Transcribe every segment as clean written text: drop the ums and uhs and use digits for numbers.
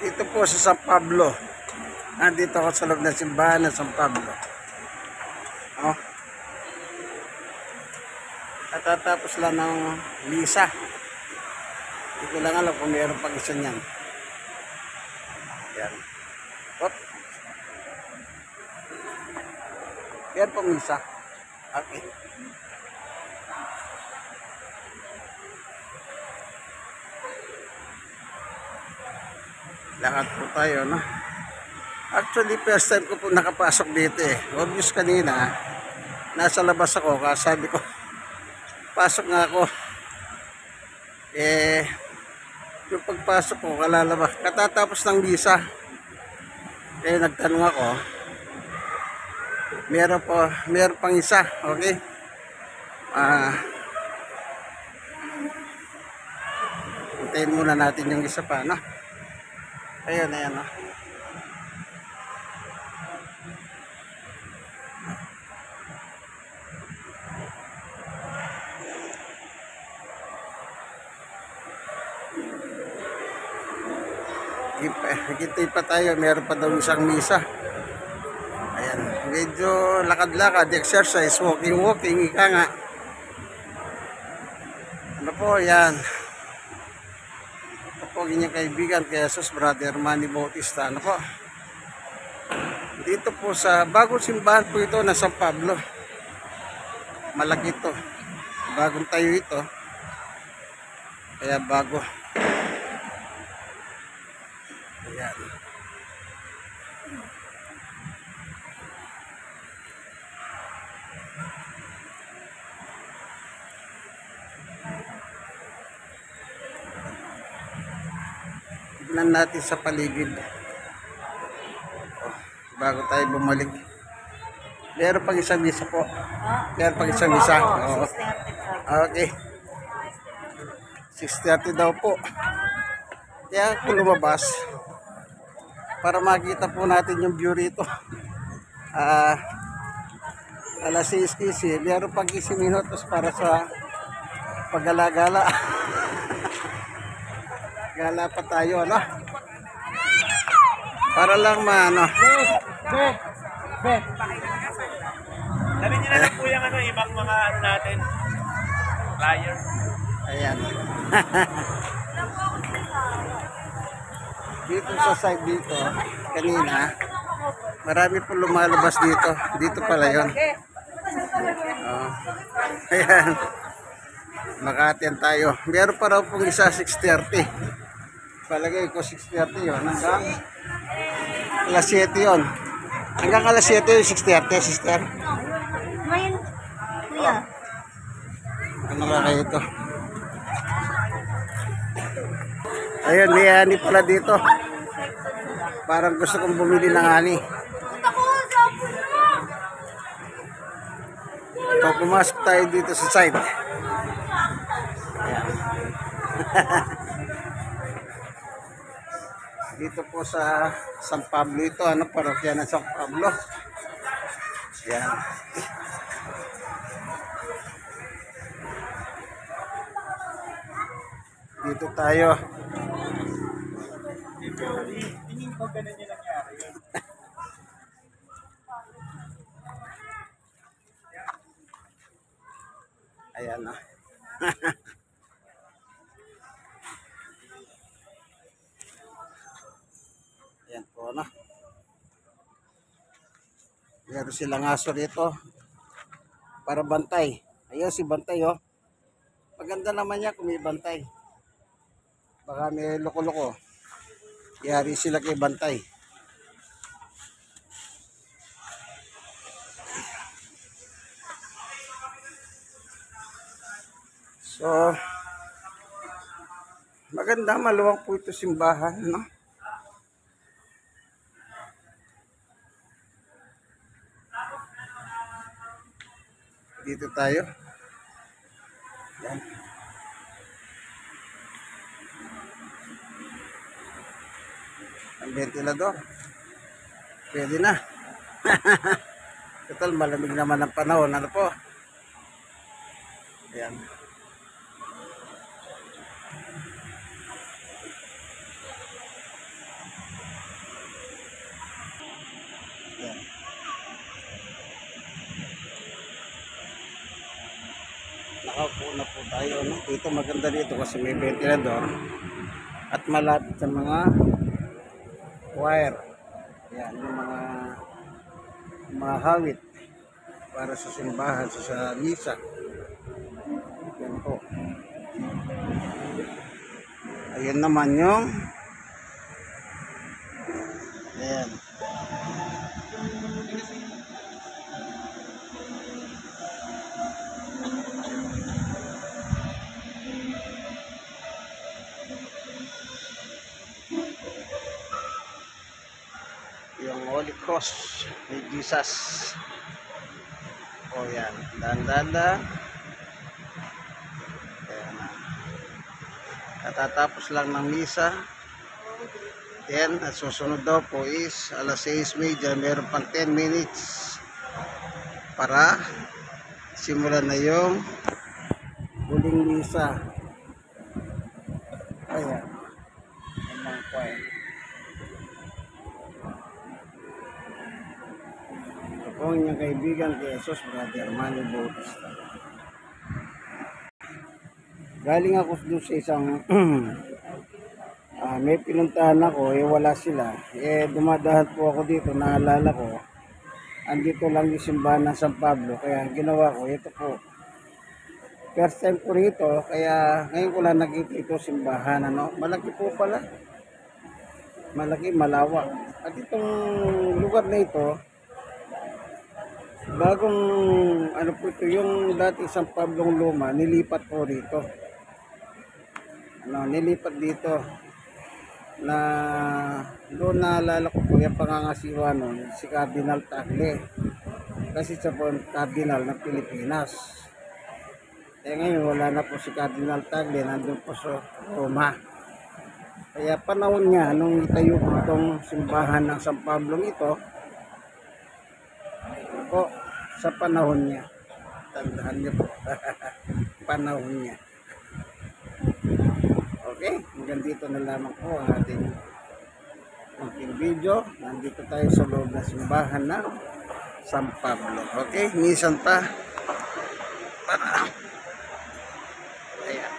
Dito po sa San Pablo. Nandito ako sa loob ng simbahan ng San Pablo. Oh. Katatapos lang ng misa. Hindi ko lang alam kung mayroon pang isa niyan. Yan. What? Yan pong misa. Okay. Lakad po tayo, no? Actually, first time ko po nakapasok dito eh. Obvious kanina, nasa labas ako, sabi ko, pasok nga ako. Eh, yung pagpasok ko, kalalabas, katatapos ng visa. Eh, nagtanong ako, meron pang isa, okay? Hintayin muna natin yung isa pa, no? Ayun, ayan, no? Hintay pa tayo, meron pa daw isang misa. Ayan, medyo lakad-lakad, exercise, walking, ika nga. Ano po, yan. Ito po, inyong kaibigan, kay Jesus, Brother Manny Bautista. Ano po? Dito po sa bagong simbahan po ito na San Pablo. Malaki ito. Bagong tayo ito. Kaya bago. Ayan. Tignan natin sa paligid. Bago tayo bumalik. Meron pang isang misa po. Meron pang isang misa. Oo. Okay. 6:30 daw po. Kaya ako lumabas para makita po natin yung view rito. Alas 6:15, meron pang 15 minutos para sa paggalagala. Gala pa tayo, ano? Para lang maano. Sabi nila na po yung ibang mga natin, flyer. Ayan. Dito sa side dito, kanina, marami po lumalabas dito. Dito pala yun. Oh. Ayan. Makatian tayo. Meron pa raw pong isa 6:30. Palagay ko 6:30 yun. Hanggang alas 7 yun. Hanggang alas 7 yun, 6:30, sister. Ngayon, kuya. Ano ka kayo ito? Ayun, may ani pala dito. Parang gusto kong bumili ng ani. So, pumasok tayo dito sa side. Ayan. Dito po sa San Pablo ito. Ano, parokya ng San Pablo. Ayan. Dito tayo. Tingin ko ganun yung nangyari. Ayan na. Ayan po na. Meron silang aso dito. Para bantay. Ayan si bantay, oh. Maganda naman niya kung may bantay. Baka may loko-loko. Yari sila kay bantay. So, maganda, maluwang po ito simbahan, no? Dito tayo. Yan. Ang ventilador. Pwede na. Total, malamig naman ang panahon. Ano po? Ayan. tayo, no? Dito maganda dito kasi may ventilador at malapit sa mga wire. Yan, yung mga hawit para sa simbahan, sa misa. Yan po. Ayun naman yung ayan. Yung Holy Cross ni Jesus. O yan, dahan-dahan. Ayan na. Katatapos lang ng misa. Then, at susunod daw po is alas 6:30, meron pang 10 minutes para simulan na yung huling misa. Ayan. Yan lang po eh. Ito po ang inyong kaibigan kay Jesus, Brother Manny Bautista. Galing ako doon sa isang may pinuntahan ako, wala sila. Dumadahan po ako dito, naalala ko, andito lang yung simbahan ng San Pablo. Kaya ginawa ko, ito po. First time ko rito, kaya ngayon ko lang nakita ito simbahan. Ano? Malaki po pala. Malaki, malawak. At itong lugar na ito, bagong, ano po ito, yung dati San Pablo Luma, nilipat po rito. Nilipat dito. Na doon naalala ko po yung pangangasiwa nun, si Cardinal Tagle, kasi siya po Cardinal ng Pilipinas. Ngayon wala na po si Cardinal Tagle, nandun po sa Roma. Kaya panahon niya nung itayo po itong simbahan ng San Pablo ito po, sa panahon niya, tandaan niyo po. Panahon niya. Okay, hanggang dito na lamang po ang ating video. Nandito tayo sa loob ng simbahan ng San Pablo. Okay, minsan pa para ayan.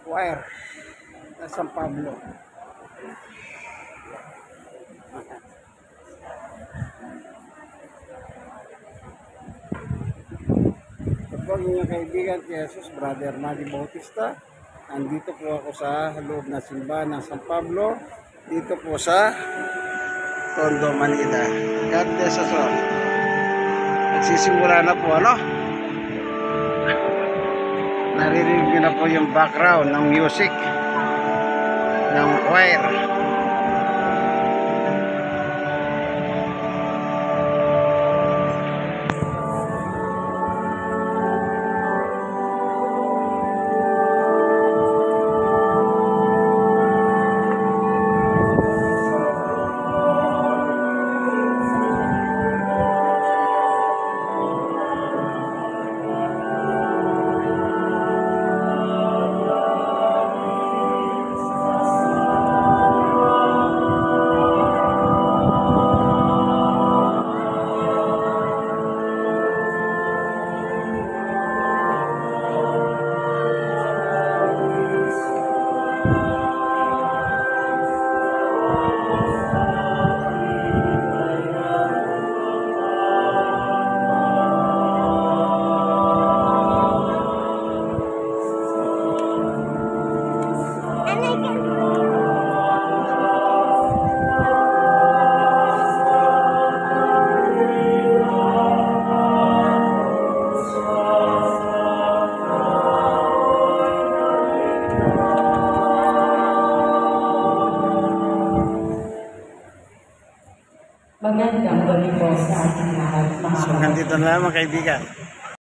Wire na San Pablo. Ito po ang inyong kaibigan kay Jesus, Brother Manny Bautista. Andito po ako sa loob na simbahan ng San Pablo, dito po sa Tondo, Manila. God bless us all. Nagsisimula na po, ano? Naririnig nyo na po yung background ng music ng choir. Magandang gabi po sa ating lahat, mga So, hanggang dito na lang mga kaibigan.